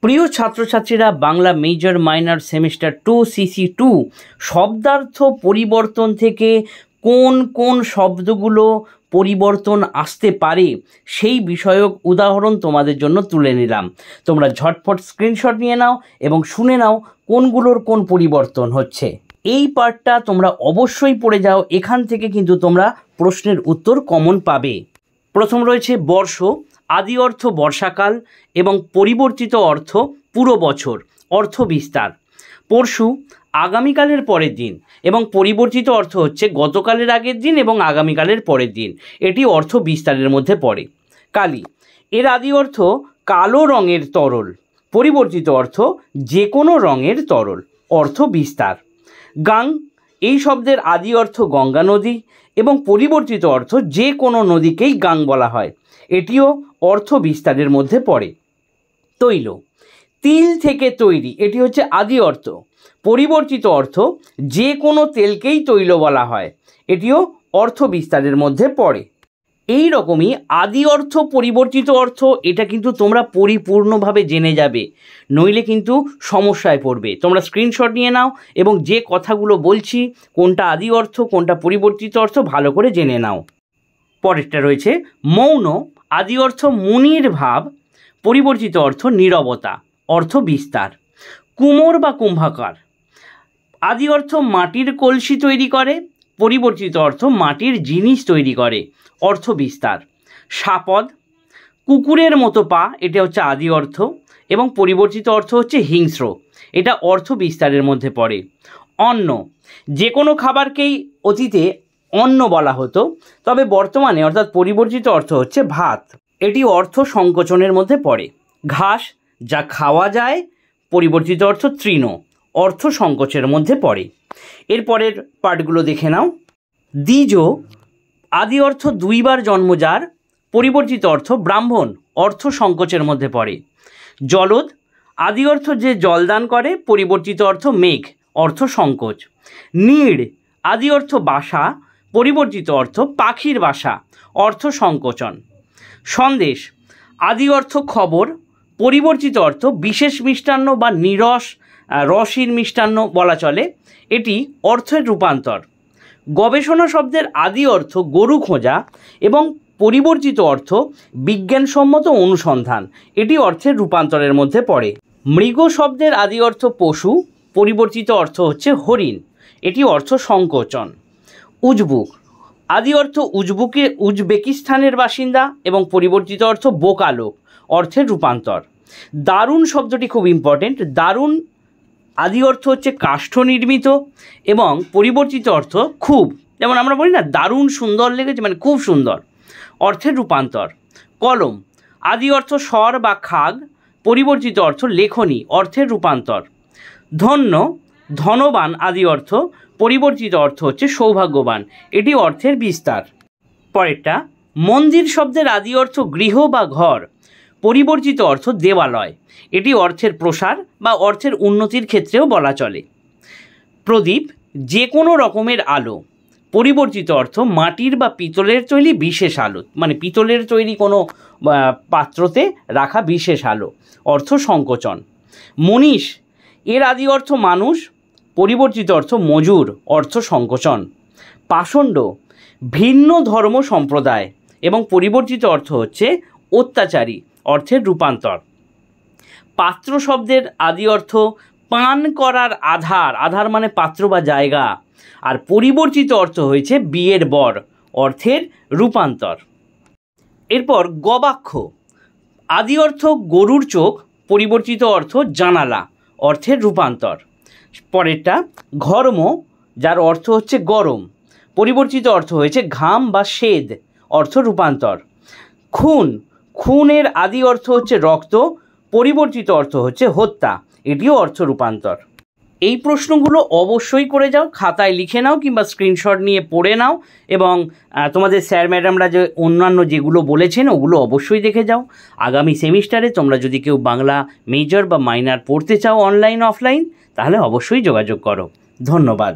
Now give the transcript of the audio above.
প্রিয় ছাত্রছাত্রীরা, Bangla major minor semester 2 CC2 শব্দার্থ পরিবর্তন থেকে কোন কোন শব্দগুলো পরিবর্তন আসতে পারে সেই বিষয়ক উদাহরণ তোমাদের জন্য তুলে নিলাম। তোমরা ঝটপট স্ক্রিনশট নিয়ে নাও এবং শুনে নাও কোনগুলোর কোন পরিবর্তন হচ্ছে। এই পার্টটা তোমরা অবশ্যই পড়ে যাও, এখান থেকে কিন্তু তোমরা প্রশ্নের উত্তর কমন পাবে। প্রথম রয়েছে বর্ষ, আদি অর্থ বর্ষাকাল এবং পরিবর্তিত অর্থ পুরো বছর, অর্থ বিস্তার। পরশু আগামীকালের পরের দিন এবং পরিবর্তিত অর্থ হচ্ছে গতকালের আগের দিন এবং আগামীকালের পরের দিন, এটি অর্থ বিস্তারের মধ্যে পড়ে। কালী, এর আদি অর্থ কালো রঙের তরল, পরিবর্তিত অর্থ যে কোনো রঙের তরল, অর্থ বিস্তার। গাং, এই শব্দের আদি অর্থ গঙ্গা নদী এবং পরিবর্তিত অর্থ যে কোনো নদীকেই গাং বলা হয়, এটিও অর্থ বিস্তারের মধ্যে পড়ে। তৈল, তিল থেকে তৈরি, এটি হচ্ছে আদি অর্থ, পরিবর্তিত অর্থ যে কোনো তেলকেই তৈল বলা হয়, এটিও অর্থ বিস্তারের মধ্যে পড়ে। এই রকমই আদি অর্থ পরিবর্তিত অর্থ, এটা কিন্তু তোমরা পরিপূর্ণভাবে জেনে যাবে, নইলে কিন্তু সমস্যায় পড়বে। তোমরা স্ক্রিনশট নিয়ে নাও এবং যে কথাগুলো বলছি কোনটা আদি অর্থ কোনটা পরিবর্তিত অর্থ ভালো করে জেনে নাও। পরেরটা রয়েছে মৌন, আদি অর্থ মুনির ভাব, পরিবর্তিত অর্থ নীরবতা, অর্থ বিস্তার। কুমোর বা কুম্ভকার, আদি অর্থ মাটির কলসি তৈরি করে, পরিবর্তিত অর্থ মাটির জিনিস তৈরি করে, অর্থ বিস্তার। সাপদ, কুকুরের মতো পা, এটা হচ্ছে আদি অর্থ এবং পরিবর্তিত অর্থ হচ্ছে হিংস্র, এটা অর্থ বিস্তারের মধ্যে পড়ে। অন্ন, যে কোনো খাবারকেই অতীতে অন্ন বলা হতো, তবে বর্তমানে অর্থাৎ পরিবর্তিত অর্থ হচ্ছে ভাত, এটি অর্থ সংকোচনের মধ্যে পড়ে। ঘাস, যা খাওয়া যায়, পরিবর্তিত অর্থ তৃণ, অর্থ সংকোচের মধ্যে পড়ে। এরপরের পার্টগুলো দেখে নাও। দ্বিজ, আদি অর্থ দুইবার জন্ম যার, পরিবর্তিত অর্থ ব্রাহ্মণ, অর্থ সংকোচের মধ্যে পড়ে। জলদ, আদি অর্থ যে জলদান করে, পরিবর্তিত অর্থ মেঘ, অর্থ সংকোচ। নীড়, আদি অর্থ বাসা, পরিবর্তিত অর্থ পাখির বাসা, অর্থ সংকোচন। সন্দেশ, আদি অর্থ খবর, পরিবর্তিত অর্থ বিশেষ মিষ্টান্ন বা নিরস রসহীন মিষ্টান্ন বলা চলে, এটি অর্থের রূপান্তর। গবেষণা শব্দের আদি অর্থ গরু খোঁজা এবং পরিবর্তিত অর্থ বিজ্ঞানসম্মত অনুসন্ধান, এটি অর্থের রূপান্তরের মধ্যে পড়ে। মৃগ শব্দের আদি অর্থ পশু, পরিবর্তিত অর্থ হচ্ছে হরিণ, এটি অর্থ সংকোচন। উজবুক, আদি অর্থ উজবেকিস্তানের বাসিন্দা এবং পরিবর্তিত অর্থ বোকা লোক, অর্থের রূপান্তর। দারুণ শব্দটি খুব ইম্পর্টেন্ট, দারুণ আদি অর্থ হচ্ছে কাষ্ঠ নির্মিত এবং পরিবর্তিত অর্থ খুব, যেমন আমরা বলি না দারুণ সুন্দর লেগেছে, মানে খুব সুন্দর, অর্থের রূপান্তর। কলম, আদি অর্থ স্বর বা খাগ, পরিবর্তিত অর্থ লেখনী, অর্থের রূপান্তর। ধন্য, ধনবান, আদি অর্থ, পরিবর্তিত অর্থ হচ্ছে সৌভাগ্যবান, এটি অর্থের বিস্তার। পরেরটা মন্দির শব্দের আদি অর্থ গৃহ বা ঘর, পরিবর্তিত অর্থ দেবালয়, এটি অর্থের প্রসার বা অর্থের উন্নতির ক্ষেত্রেও বলা চলে। প্রদীপ, যে কোনো রকমের আলো, পরিবর্তিত অর্থ মাটির বা পিতলের তৈরি বিশেষ আলো, মানে পিতলের তৈরি কোনো পাত্রতে রাখা বিশেষ আলো, অর্থ সংকোচন। মনীষ, এর আদি অর্থ মানুষ, পরিবর্তিত অর্থ মজুর, অর্থ সংকোচন। পাষণ্ড, ভিন্ন ধর্ম সম্প্রদায় এবং পরিবর্তিত অর্থ হচ্ছে অত্যাচারী, অর্থের রূপান্তর। পাত্র শব্দের আদি অর্থ পান করার আধার, আধার মানে পাত্র বা জায়গা, আর পরিবর্তিত অর্থ হয়েছে বিয়ের বর, অর্থের রূপান্তর। এরপর গবাক্ষ, আদি অর্থ গরুর চোখ, পরিবর্তিত অর্থ জানালা, অর্থের রূপান্তর। পরেরটা ঘর্ম, যার অর্থ হচ্ছে গরম, পরিবর্তিত অর্থ হয়েছে ঘাম বা স্বেদ, অর্থ রূপান্তর। খুন, খুনের আদি অর্থ হচ্ছে রক্ত, পরিবর্তিত অর্থ হচ্ছে হত্যা, এটিও অর্থ রূপান্তর। এই প্রশ্নগুলো অবশ্যই করে যাও, খাতায় লিখে নাও কিংবা স্ক্রিনশট নিয়ে পড়ে নাও এবং তোমাদের স্যার ম্যাডামরা যে অন্যান্য যেগুলো বলেছেন ওগুলো অবশ্যই দেখে যাও। আগামী সেমিস্টারে তোমরা যদি কেউ বাংলা মেজর বা মাইনর পড়তে চাও অনলাইন অফলাইন, তাহলে অবশ্যই যোগাযোগ করো। ধন্যবাদ।